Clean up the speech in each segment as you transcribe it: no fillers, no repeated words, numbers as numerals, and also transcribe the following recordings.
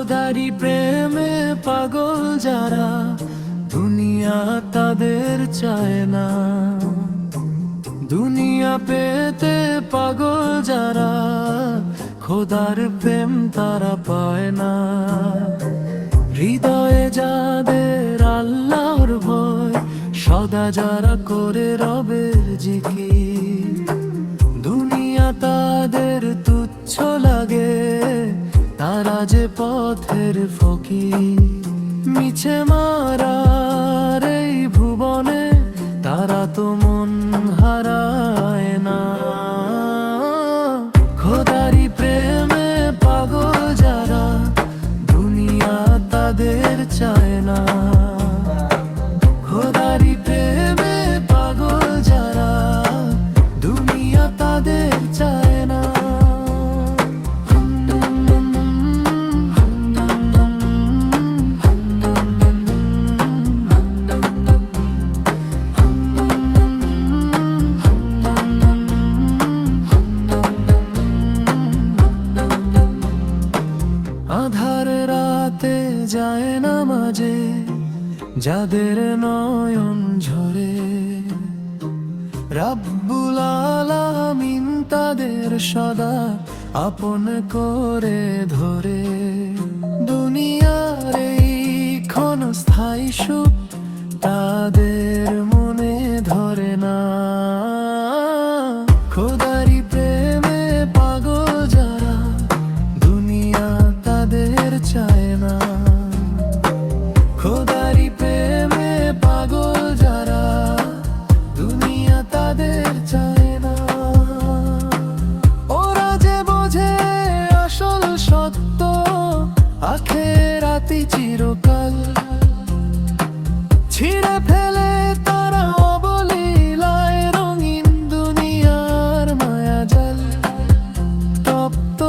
খোদারি প্রেমে পাগল যারা, দুনিয়া তাদের চায় না। দুনিয়া পেতে পাগল যারা, খোদার প্রেম তারা পায় না। হৃদয়ে যাদের আল্লাহর ভয়, সদা যারা করে রবের জিকির, দুনিয়া তাদের তুচ্ছ লাগে, তারা যে পথের ফকির। মিছে মারার এই ভুবনে তারা তো মন হারায় না। খোদারি প্রেমে পাগল যারা, দুনিয়া তাদের চায় না। খোদারি প্রেমে পাগল যারা, দুনিয়া তাদের চায় না। আধার রাতে যায় না মাঝে যাদের নয়ন ঝরে, রাব্বুল আলামিন তাদের সদা আপন করে ধরে। দুনিয়ার এই ক্ষণস্থায়ী সুখ তাদের মনে ধরে না। খোদারি প্রেমে পাগল যারা, দুনিয়া তাদের চায় না। খোদারি প্রেমে পাগল যারা, দুনিয়া তাদের চায় না। ওরা যে বোঝে আসল সত্য, আখেরাতি চিরকাল, ছিঁড়ে ফেলে তারা অবলীলায় রঙিন দুনিয়ার মায়াজাল। তপ্ত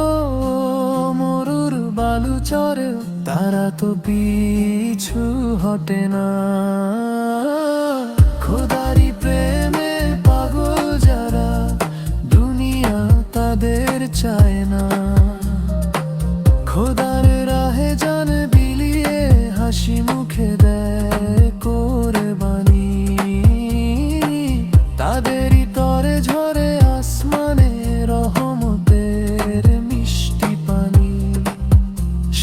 মরুর বালু চরে তারা তো পিছু হটে না। খোদারি প্রেমে পাগল যারা, দুনিয়া তাদের চায় না। খোদার রাহে জান বিলিয়ে হাসি মুখে দেয় কোরবানি, তাদেরই তরে ঝরে আসমানে রহমতের মিষ্টি পানি।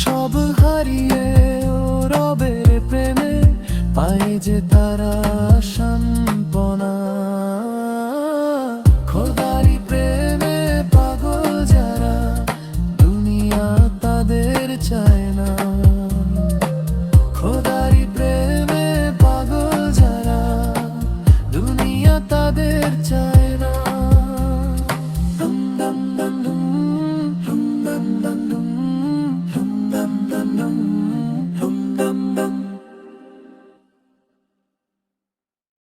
সব হারিয়ে ও রবের প্রেমে পায় যে তারা সান্ত্বনা। খোদারি প্রেমে পাগল যারা, দুনিয়া তাদের চায়।